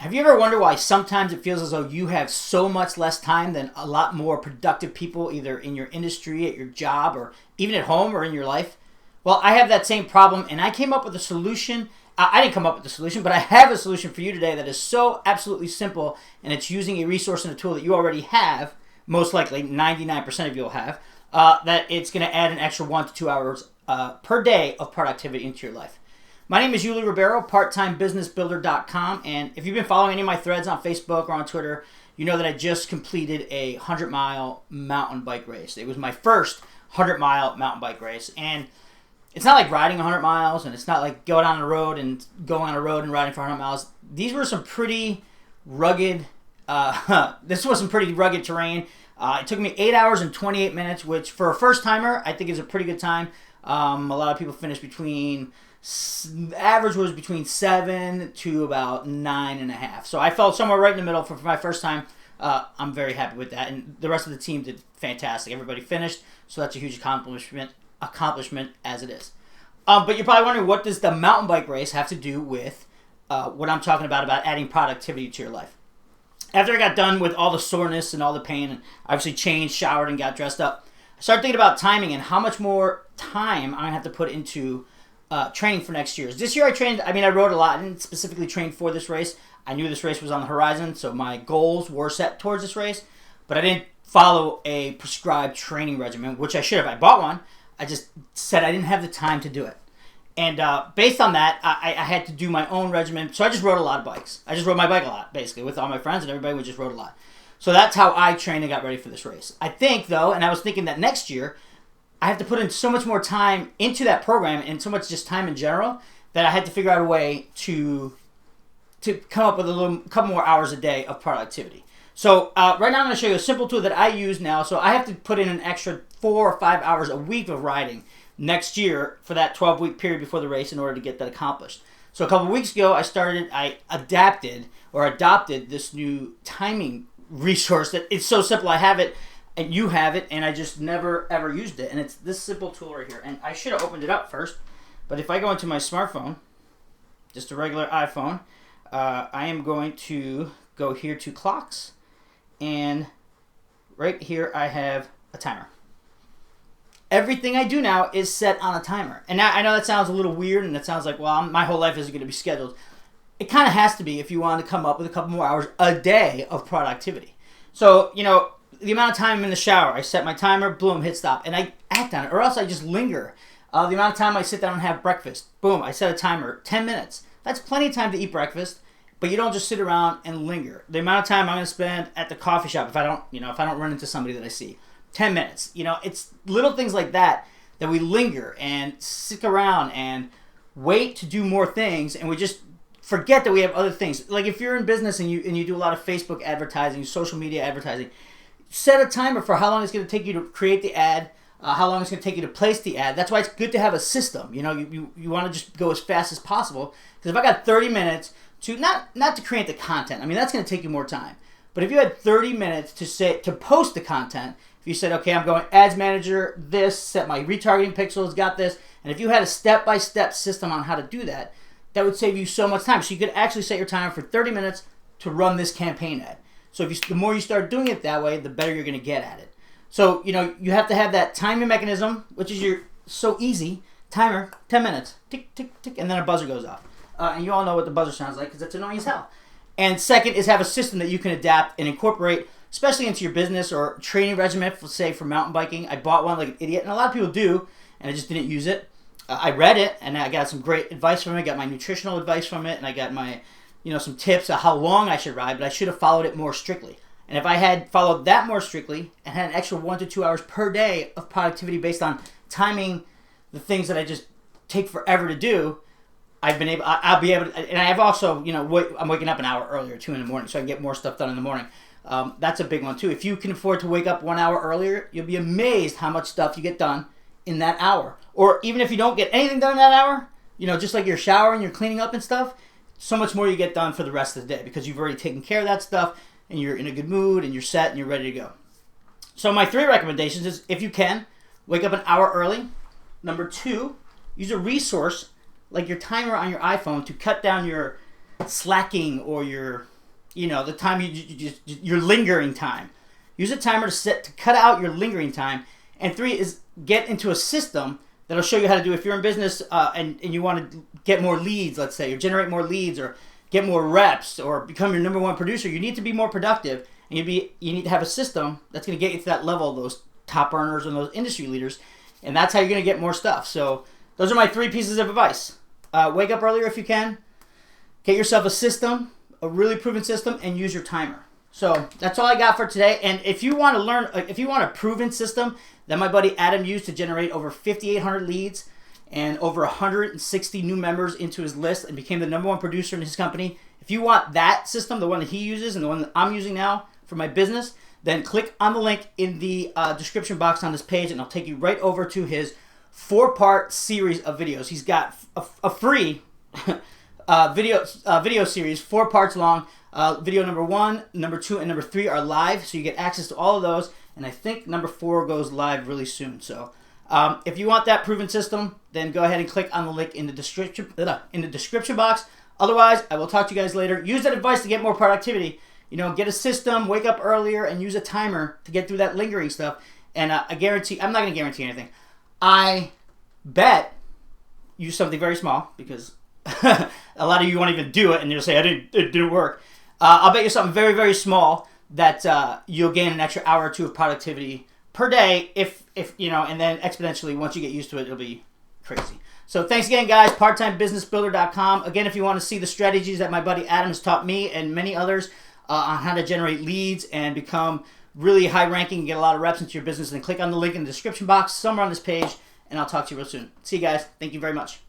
Have you ever wondered why sometimes it feels as though you have so much less time than a lot more productive people, either in your industry, at your job, or even at home or in your life? Well, I have that same problem, and I came up with a solution. I didn't come up with the solution, but I have a solution for you today that is so absolutely simple, and it's using a resource and a tool that you already have, most likely 99% of you will have, that it's going to add an extra 1 to 2 hours per day of productivity into your life. My name is Yuli Ribeiro, parttimebusinessbuilder.com, and if you've been following any of my threads on Facebook or on Twitter, you know that I just completed a 100-mile mountain bike race. It was my first 100-mile mountain bike race, and it's not like riding 100 miles, and it's not like going on the road and going on a road and riding for 100 miles. These were some pretty rugged, this was some pretty rugged terrain. It took me 8 hours and 28 minutes, which for a first-timer, I think is a pretty good time. A lot of people finish average was between 7 to about 9.5. So I felt somewhere right in the middle for my first time. I'm very happy with that, and the rest of the team did fantastic. Everybody finished, so that's a huge accomplishment as it is. But you're probably wondering, what does the mountain bike race have to do with what I'm talking about adding productivity to your life? After I got done with all the soreness and all the pain, and obviously changed, showered, and got dressed up, I started thinking about timing and how much more time I'm going to have to put into training for next year. This year I rode a lot. I didn't specifically train for this race. I knew this race was on the horizon, so my goals were set towards this race, but I didn't follow a prescribed training regimen, which I should have. I bought one. I just said I didn't have the time to do it. And based on that, I had to do my own regimen. So I just rode a lot of bikes. I just rode my bike a lot, basically, with all my friends and everybody. We just rode a lot. So that's how I trained and got ready for this race. I think, though, and I was thinking that next year, I have to put in so much more time into that program and so much just time in general that I had to figure out a way to come up with a couple more hours a day of productivity. So right now I'm going to show you a simple tool that I use now. So I have to put in an extra 4 or 5 hours a week of riding next year for that 12-week period before the race in order to get that accomplished. So a couple of weeks ago, I adopted this new timing resource that it's so simple. I have it, and you have it, and I just never ever used it. And it's this simple tool right here. And I should have opened it up first, but if I go into my smartphone, just a regular iPhone, I am going to go here to clocks, and right here I have a timer. Everything I do now is set on a timer. And now I know that sounds a little weird, and it sounds like, well, my whole life isn't going to be scheduled. It kind of has to be if you want to come up with a couple more hours a day of productivity. So, the amount of time I'm in the shower, I set my timer, boom, hit stop, and I act on it, or else I just linger. The amount of time I sit down and have breakfast, boom, I set a timer, 10 minutes. That's plenty of time to eat breakfast, but you don't just sit around and linger. The amount of time I'm going to spend at the coffee shop if I don't run into somebody that I see, 10 minutes. It's little things like that we linger and stick around and wait to do more things, and we just forget that we have other things. Like if you're in business and you do a lot of Facebook advertising, social media advertising, set a timer for how long it's going to take you to create the ad, how long it's going to take you to place the ad. That's why it's good to have a system. You want to just go as fast as possible, because if I got 30 minutes to not to create the content, that's going to take you more time. But if you had 30 minutes to post the content, if you said, okay, I'm going ads manager, this, set my retargeting pixels, got this, and if you had a step-by-step system on how to do that, that would save you so much time. So you could actually set your timer for 30 minutes to run this campaign ad. So the more you start doing it that way, the better you're going to get at it. So, you have to have that timing mechanism, which is so easy. Timer, 10 minutes, tick, tick, tick, and then a buzzer goes off. And you all know what the buzzer sounds like because it's annoying as hell. And second is have a system that you can adapt and incorporate, especially into your business or training regimen, say for mountain biking. I bought one like an idiot, and a lot of people do, and I just didn't use it. I read it, and I got some great advice from it. I got my nutritional advice from it, and I got my, some tips on how long I should ride, but I should have followed it more strictly. And if I had followed that more strictly and had an extra 1 to 2 hours per day of productivity based on timing the things that I just take forever to do, I'll be able to, and I have also, I'm waking up an hour earlier, 2 in the morning, so I can get more stuff done in the morning. That's a big one too. If you can afford to wake up 1 hour earlier, you'll be amazed how much stuff you get done in that hour. Or even if you don't get anything done in that hour, just like you're showering, you're cleaning up and stuff, so much more you get done for the rest of the day because you've already taken care of that stuff and you're in a good mood and you're set and you're ready to go. So my 3 recommendations is, if you can, wake up an hour early. Number 2, use a resource like your timer on your iPhone to cut down your slacking or your the time your lingering time. Use a timer to cut out your lingering time. And 3 is get into a system that'll show you how to do. If you're in business and you want to get more leads, let's say, or generate more leads, or get more reps, or become your #1 producer, you need to be more productive, and you need to have a system that's going to get you to that level of those top earners and those industry leaders, and that's how you're going to get more stuff. So those are my 3 pieces of advice. Wake up earlier if you can. Get yourself a system, a really proven system, and use your timer. So that's all I got for today. And if you want to learn, if you want a proven system that my buddy Adam used to generate over 5,800 leads and over 160 new members into his list and became the #1 producer in his company, if you want that system, the one that he uses and the one that I'm using now for my business, then click on the link in the description box on this page, and I'll take you right over to his 4-part series of videos. He's got a free video series, 4 parts long. Video number 1, number 2, and number 3 are live, so you get access to all of those. And I think number 4 goes live really soon. So if you want that proven system, then go ahead and click on the link in the description box. Otherwise, I will talk to you guys later. Use that advice to get more productivity. Get a system, wake up earlier, and use a timer to get through that lingering stuff. And I guarantee, I'm not going to guarantee anything. I bet use something very small, because a lot of you won't even do it, and you'll say, it didn't work. I'll bet you something very, very small that you'll gain an extra hour or 2 of productivity per day, if and then exponentially, once you get used to it, it'll be crazy. So thanks again, guys. PartTimeBusinessBuilder.com. Again, if you want to see the strategies that my buddy Adam has taught me and many others on how to generate leads and become really high ranking and get a lot of reps into your business, then click on the link in the description box somewhere on this page, and I'll talk to you real soon. See you guys. Thank you very much.